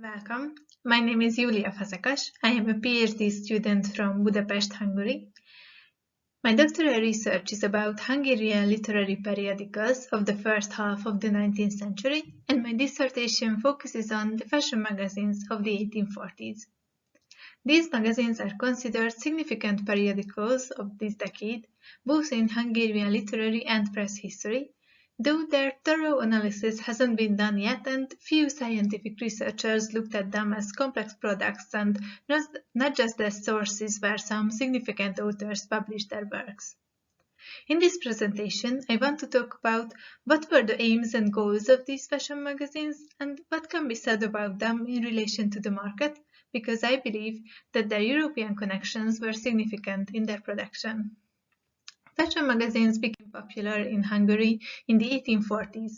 Welcome. My name is Júlia Fazekas. I am a PhD student from Budapest, Hungary. My doctoral research is about Hungarian literary periodicals of the first half of the 19th century, and my dissertation focuses on the fashion magazines of the 1840s. These magazines are considered significant periodicals of this decade, both in Hungarian literary and press history, though their thorough analysis hasn't been done yet and few scientific researchers looked at them as complex products and not just as sources where some significant authors published their works. In this presentation, I want to talk about what were the aims and goals of these fashion magazines and what can be said about them in relation to the market, because I believe that their European connections were significant in their production. Fashion magazines became popular in Hungary in the 1840s,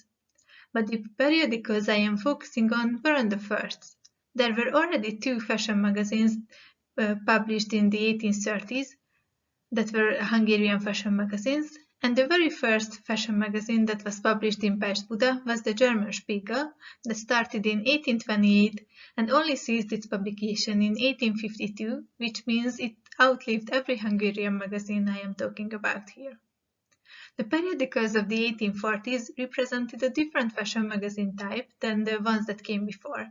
but the periodicals I am focusing on weren't the first. There were already two fashion magazines published in the 1830s that were Hungarian fashion magazines, and the very first fashion magazine that was published in Pest-Buda was the German Spiegel, that started in 1828 and only ceased its publication in 1852, which means it outlived every Hungarian magazine I am talking about here. The periodicals of the 1840s represented a different fashion magazine type than the ones that came before.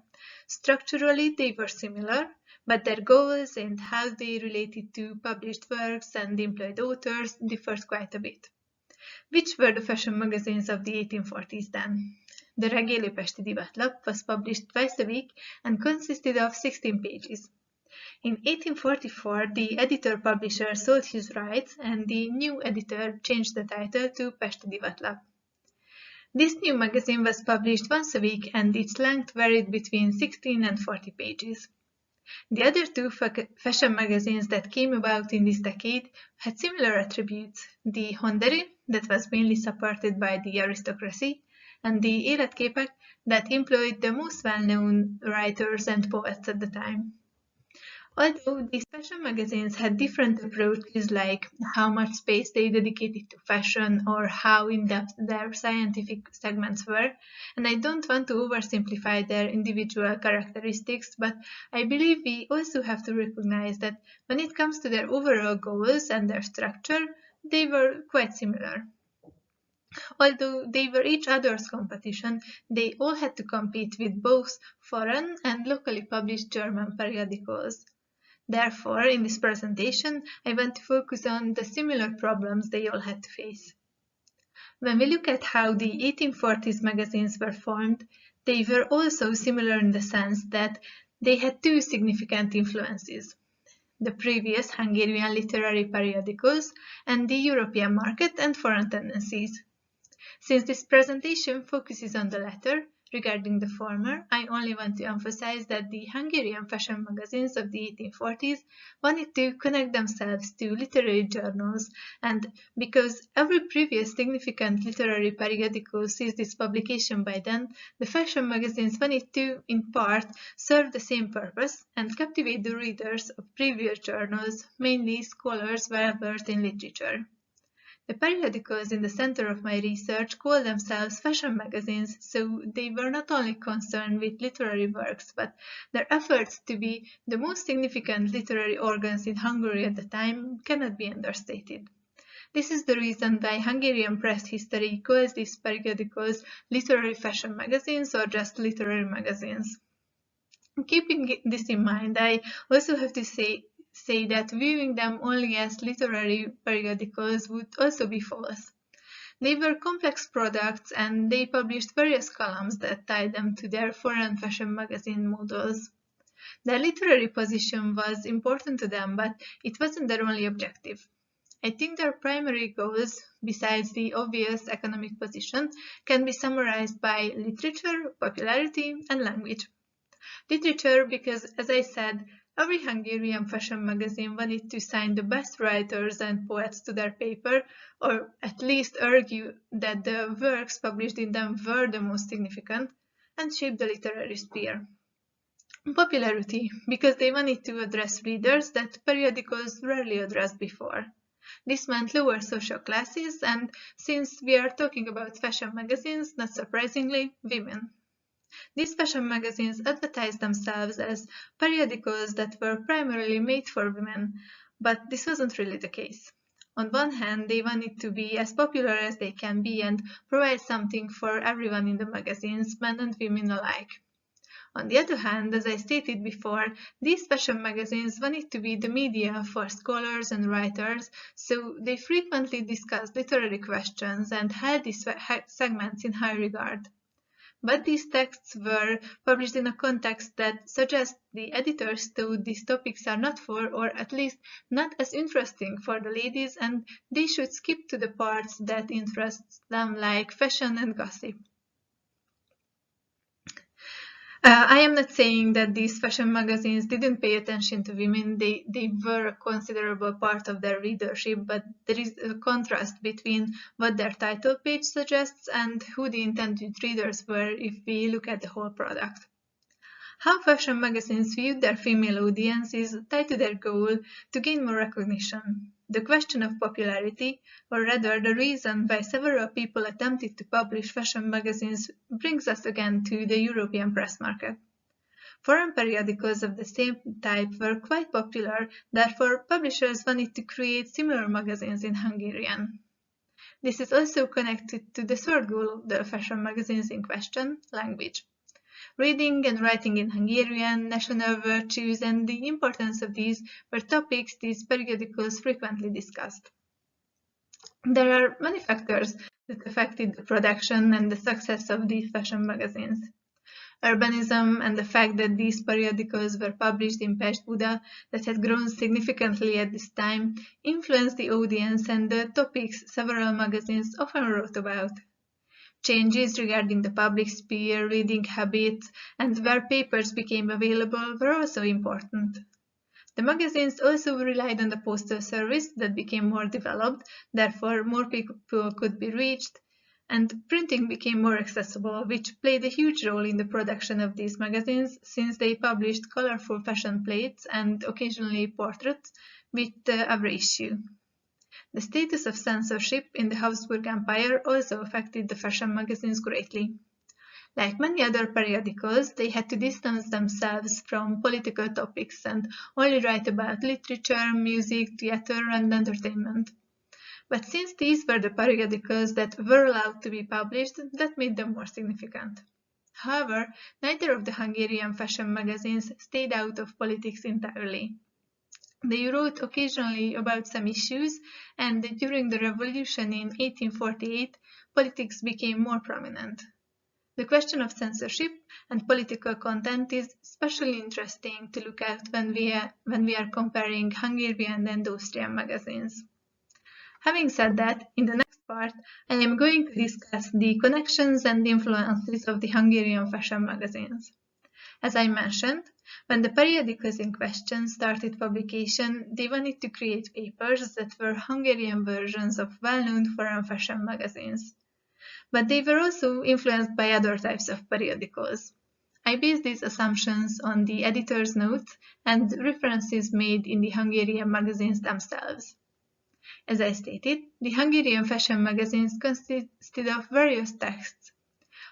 Structurally, they were similar, but their goals and how they related to published works and employed authors differed quite a bit. Which were the fashion magazines of the 1840s then? The Regélő Pesti Divatlap was published twice a week and consisted of 16 pages. In 1844, the editor-publisher sold his rights and the new editor changed the title to Pesti Divatlap. This new magazine was published once a week and its length varied between 16 and 40 pages. The other two fashion magazines that came about in this decade had similar attributes: the Hungary, that was mainly supported by the aristocracy, and the Életképek, that employed the most well-known writers and poets at the time. Although these fashion magazines had different approaches, like how much space they dedicated to fashion or how in-depth their scientific segments were, and I don't want to oversimplify their individual characteristics, but I believe we also have to recognize that when it comes to their overall goals and their structure, they were quite similar. Although they were each other's competition, they all had to compete with both foreign and locally published German periodicals. Therefore, in this presentation, I want to focus on the similar problems they all had to face. When we look at how the 1840s magazines were formed, they were also similar in the sense that they had two significant influences: the previous Hungarian literary periodicals and the European market and foreign tendencies. Since this presentation focuses on the latter, regarding the former, I only want to emphasize that the Hungarian fashion magazines of the 1840s wanted to connect themselves to literary journals, and because every previous significant literary periodical ceased its publication by then, the fashion magazines wanted to, in part, serve the same purpose and captivate the readers of previous journals, mainly scholars well-versed in literature. The periodicals in the center of my research call themselves fashion magazines, so they were not only concerned with literary works, but their efforts to be the most significant literary organs in Hungary at the time cannot be understated. This is the reason why Hungarian press history calls these periodicals literary fashion magazines or just literary magazines. Keeping this in mind, I also have to say that viewing them only as literary periodicals would also be false. They were complex products and they published various columns that tied them to their foreign fashion magazine models. Their literary position was important to them, but it wasn't their only objective. I think their primary goals, besides the obvious economic position, can be summarized by literature, popularity, and language. Literature because, as I said, every Hungarian fashion magazine wanted to sign the best writers and poets to their paper, or at least argue that the works published in them were the most significant, and shape the literary sphere. Popularity, because they wanted to address readers that periodicals rarely addressed before. This meant lower social classes, and since we are talking about fashion magazines, not surprisingly, women. These fashion magazines advertised themselves as periodicals that were primarily made for women, but this wasn't really the case. On one hand, they wanted to be as popular as they can be and provide something for everyone in the magazines, men and women alike. On the other hand, as I stated before, these fashion magazines wanted to be the media for scholars and writers, so they frequently discussed literary questions and held these segments in high regard. But these texts were published in a context that suggests the editors thought these topics are not for, or at least not as interesting for the ladies, and they should skip to the parts that interest them, like fashion and gossip. I am not saying that these fashion magazines didn't pay attention to women. They were a considerable part of their readership, but there is a contrast between what their title page suggests and who the intended readers were if we look at the whole product. How fashion magazines viewed their female audience is tied to their goal to gain more recognition. The question of popularity, or rather the reason why several people attempted to publish fashion magazines, brings us again to the European press market. Foreign periodicals of the same type were quite popular, therefore publishers wanted to create similar magazines in Hungarian. This is also connected to the third goal of the fashion magazines in question, language. Reading and writing in Hungarian, national virtues, and the importance of these were topics these periodicals frequently discussed. There are many factors that affected the production and the success of these fashion magazines. Urbanism and the fact that these periodicals were published in Pest Buda, that had grown significantly at this time, influenced the audience and the topics several magazines often wrote about. Changes regarding the public sphere, reading habits, and where papers became available were also important. The magazines also relied on the postal service that became more developed, therefore more people could be reached, and printing became more accessible, which played a huge role in the production of these magazines since they published colorful fashion plates and occasionally portraits with every issue. The status of censorship in the Habsburg Empire also affected the fashion magazines greatly. Like many other periodicals, they had to distance themselves from political topics and only write about literature, music, theater, and entertainment. But since these were the periodicals that were allowed to be published, that made them more significant. However, neither of the Hungarian fashion magazines stayed out of politics entirely. They wrote occasionally about some issues, and during the revolution in 1848, politics became more prominent. The question of censorship and political content is especially interesting to look at when we are comparing Hungarian and Austrian magazines. Having said that, in the next part, I am going to discuss the connections and influences of the Hungarian fashion magazines. As I mentioned, when the periodicals in question started publication, they wanted to create papers that were Hungarian versions of well-known foreign fashion magazines. But they were also influenced by other types of periodicals. I based these assumptions on the editor's notes and references made in the Hungarian magazines themselves. As I stated, the Hungarian fashion magazines consisted of various texts.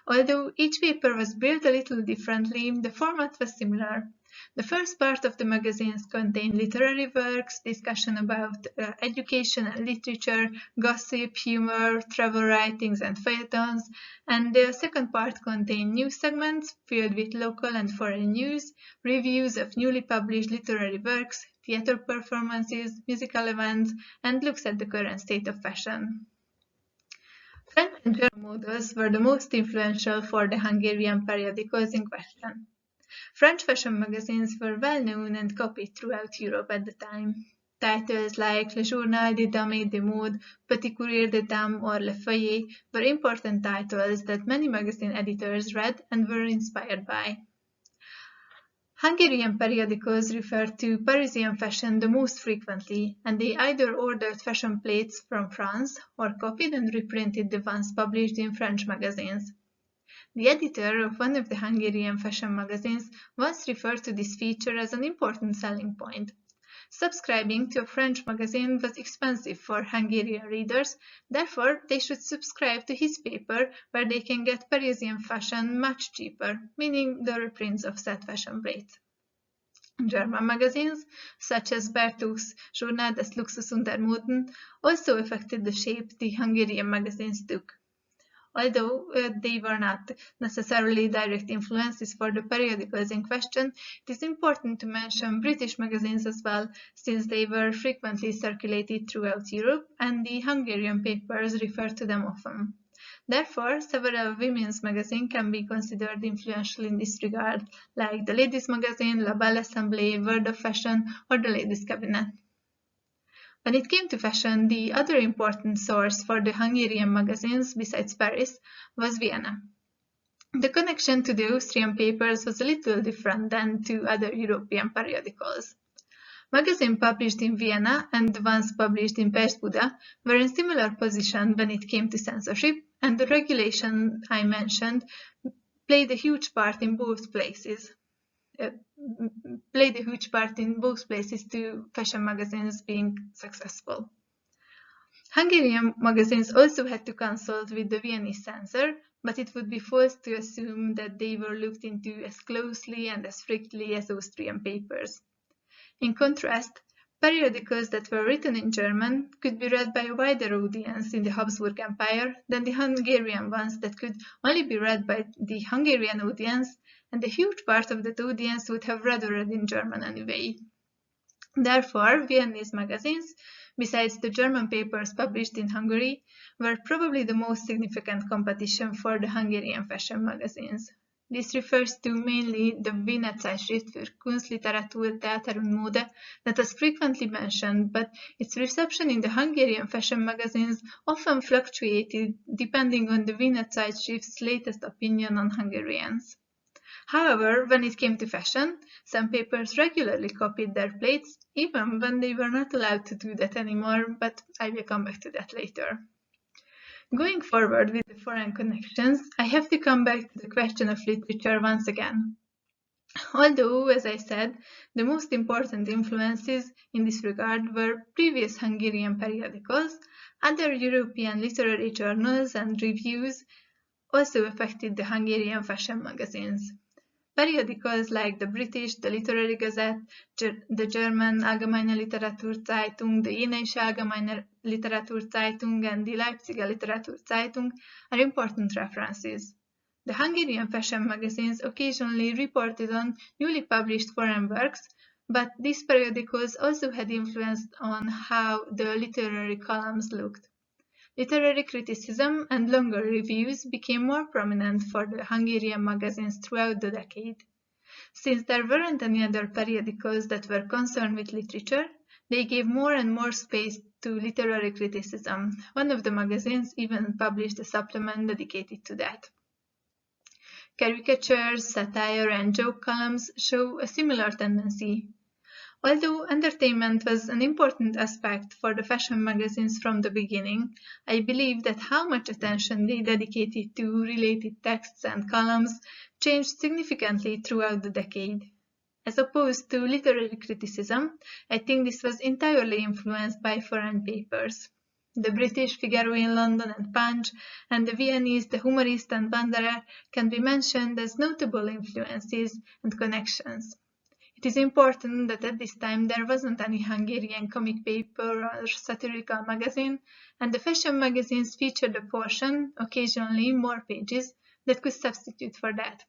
Although each paper was built a little differently, the format was similar. The first part of the magazines contained literary works, discussion about education and literature, gossip, humor, travel writings and feuilletons, and the second part contained news segments filled with local and foreign news, reviews of newly published literary works, theater performances, musical events, and looks at the current state of fashion. French and German models were the most influential for the Hungarian periodicals in question. French fashion magazines were well known and copied throughout Europe at the time. Titles like Le Journal des Dames de Mode, Petit Courrier des Dames, or Le Feuillet were important titles that many magazine editors read and were inspired by. Hungarian periodicals referred to Parisian fashion the most frequently, and they either ordered fashion plates from France or copied and reprinted the ones published in French magazines. The editor of one of the Hungarian fashion magazines once referred to this feature as an important selling point. Subscribing to a French magazine was expensive for Hungarian readers, therefore they should subscribe to his paper where they can get Parisian fashion much cheaper, meaning the reprints of said fashion rates. German magazines, such as Bertaux's Journal des Luxus und der Moden, also affected the shape the Hungarian magazines took. Although they were not necessarily direct influences for the periodicals in question, it is important to mention British magazines as well, since they were frequently circulated throughout Europe and the Hungarian papers refer to them often. Therefore, several women's magazines can be considered influential in this regard, like the Ladies' Magazine, La Belle Assemblée, World of Fashion, or the Ladies' Cabinet. When it came to fashion, the other important source for the Hungarian magazines, besides Paris, was Vienna. The connection to the Austrian papers was a little different than to other European periodicals. Magazines published in Vienna and the ones published in Pest-Buda were in similar position when it came to censorship, and the regulation I mentioned played a huge part in both places. To fashion magazines being successful. Hungarian magazines also had to consult with the Viennese censor, but it would be false to assume that they were looked into as closely and as strictly as Austrian papers. In contrast, periodicals that were written in German could be read by a wider audience in the Habsburg Empire than the Hungarian ones that could only be read by the Hungarian audience, and a huge part of that audience would have rather read in German anyway. Therefore, Viennese magazines, besides the German papers published in Hungary, were probably the most significant competition for the Hungarian fashion magazines. This refers to mainly the Wiener Zeitschrift für Kunst, Literatur, Theater und Mode that was frequently mentioned, but its reception in the Hungarian fashion magazines often fluctuated depending on the Wiener Zeitschrift's latest opinion on Hungarians. However, when it came to fashion, some papers regularly copied their plates, even when they were not allowed to do that anymore, but I will come back to that later. Going forward with the foreign connections, I have to come back to the question of literature once again. Although, as I said, the most important influences in this regard were previous Hungarian periodicals, other European literary journals and reviews also affected the Hungarian fashion magazines. Periodicals like the British, the Literary Gazette, the German Allgemeine Literaturzeitung, the Jenische Allgemeine Literaturzeitung, and the Leipziger Literaturzeitung are important references. The Hungarian fashion magazines occasionally reported on newly published foreign works, but these periodicals also had influence on how the literary columns looked. Literary criticism and longer reviews became more prominent for the Hungarian magazines throughout the decade. Since there weren't any other periodicals that were concerned with literature, they gave more and more space to literary criticism. One of the magazines even published a supplement dedicated to that. Caricatures, satire, and joke columns show a similar tendency. Although entertainment was an important aspect for the fashion magazines from the beginning, I believe that how much attention they dedicated to related texts and columns changed significantly throughout the decade. As opposed to literary criticism, I think this was entirely influenced by foreign papers. The British Figaro in London and Punch, and the Viennese The Humorist and Wanderer can be mentioned as notable influences and connections. It is important that at this time there wasn't any Hungarian comic paper or satirical magazine, and the fashion magazines featured a portion, occasionally more pages, that could substitute for that.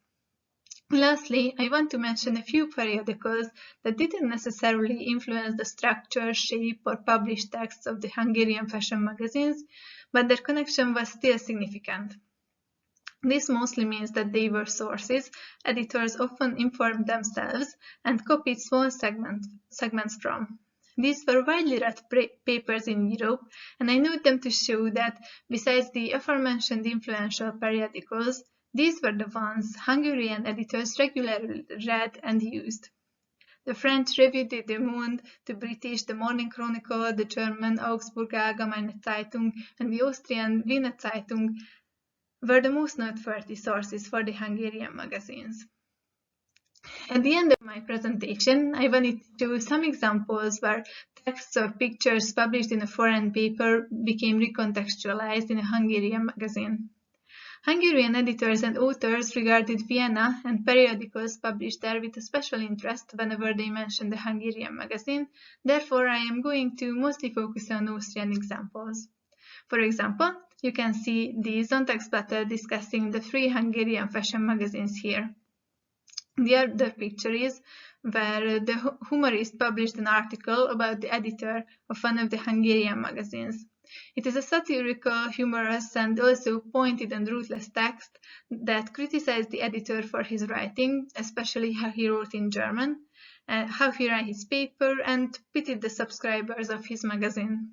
Lastly, I want to mention a few periodicals that didn't necessarily influence the structure, shape, or published texts of the Hungarian fashion magazines, but their connection was still significant. This mostly means that they were sources editors often informed themselves and copied small segments from. These were widely read papers in Europe, and I note them to show that, besides the aforementioned influential periodicals, these were the ones Hungarian editors regularly read and used. The French Revue du Monde, the British The Morning Chronicle, the German Augsburger Allgemeine Zeitung, and the Austrian Wiener Zeitung were the most noteworthy sources for the Hungarian magazines. At the end of my presentation, I wanted to show some examples where texts or pictures published in a foreign paper became recontextualized in a Hungarian magazine. Hungarian editors and authors regarded Vienna and periodicals published there with a special interest whenever they mentioned the Hungarian magazine. Therefore, I am going to mostly focus on Austrian examples. For example, you can see the Sonntagsblätter discussing the 3 Hungarian fashion magazines here. The other picture is where the humorist published an article about the editor of one of the Hungarian magazines. It is a satirical, humorous, and also pointed and ruthless text that criticized the editor for his writing, especially how he wrote in German, how he ran his paper, and pitied the subscribers of his magazine.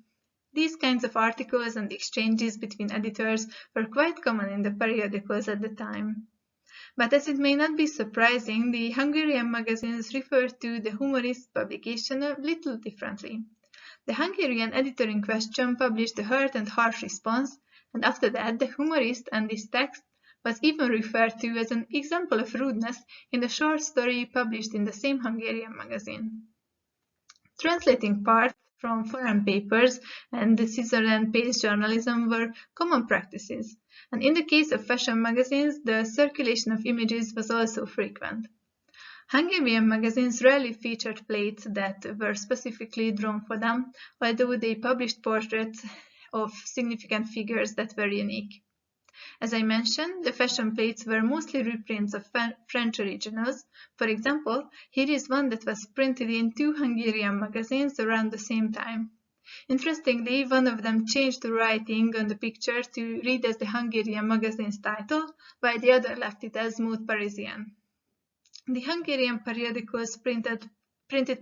These kinds of articles and exchanges between editors were quite common in the periodicals at the time. But as it may not be surprising, the Hungarian magazines refer to the humorist's publication a little differently. The Hungarian editor in question published a hurt and harsh response, and after that the humorist and this text was even referred to as an example of rudeness in a short story published in the same Hungarian magazine. Translating parts from foreign papers and the scissor and paste journalism were common practices, and in the case of fashion magazines, the circulation of images was also frequent. Hungarian magazines rarely featured plates that were specifically drawn for them, although they published portraits of significant figures that were unique. As I mentioned, the fashion plates were mostly reprints of French originals. For example, here is one that was printed in 2 Hungarian magazines around the same time. Interestingly, one of them changed the writing on the picture to read as the Hungarian magazine's title, while the other left it as Mode Parisien. The Hungarian periodicals printed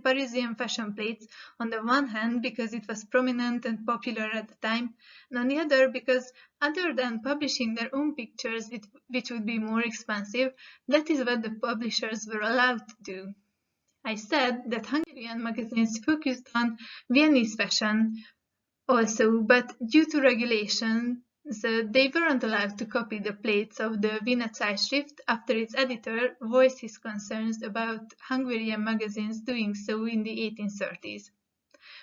Parisian fashion plates on the one hand because it was prominent and popular at the time, and on the other because other than publishing their own pictures, which would be more expensive, that is what the publishers were allowed to do. I said that Hungarian magazines focused on Viennese fashion also, but due to regulations, they weren't allowed to copy the plates of the Wiener Zeitschrift after its editor voiced his concerns about Hungarian magazines doing so in the 1830s.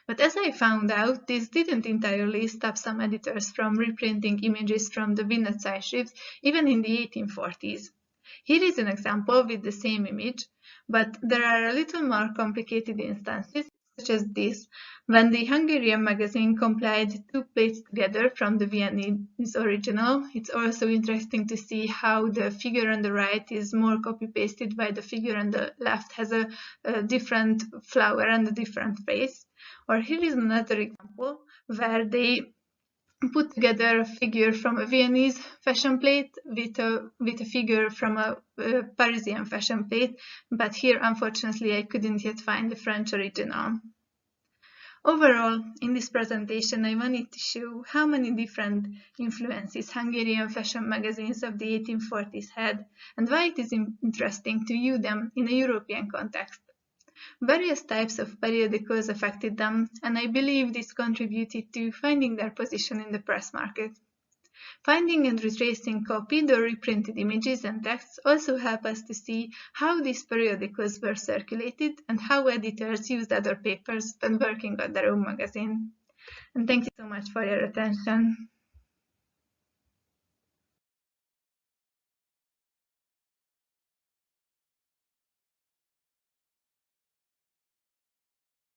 But as I found out, this didn't entirely stop some editors from reprinting images from the Wiener Zeitschrift even in the 1840s. Here is an example with the same image, but there are a little more complicated instances, such as this, when the Hungarian magazine compiled 2 plates together from the Viennese original. It's also interesting to see how the figure on the right is more copy-pasted while the figure on the left has a different flower and a different face. Or here is another example where they put together a figure from a Viennese fashion plate with a figure from a Parisian fashion plate, but here unfortunately I couldn't yet find the French original. Overall, in this presentation I wanted to show how many different influences Hungarian fashion magazines of the 1840s had and why it is interesting to view them in a European context. Various types of periodicals affected them, and I believe this contributed to finding their position in the press market. Finding and retracing copied or reprinted images and texts also help us to see how these periodicals were circulated and how editors used other papers when working on their own magazine. And thank you so much for your attention.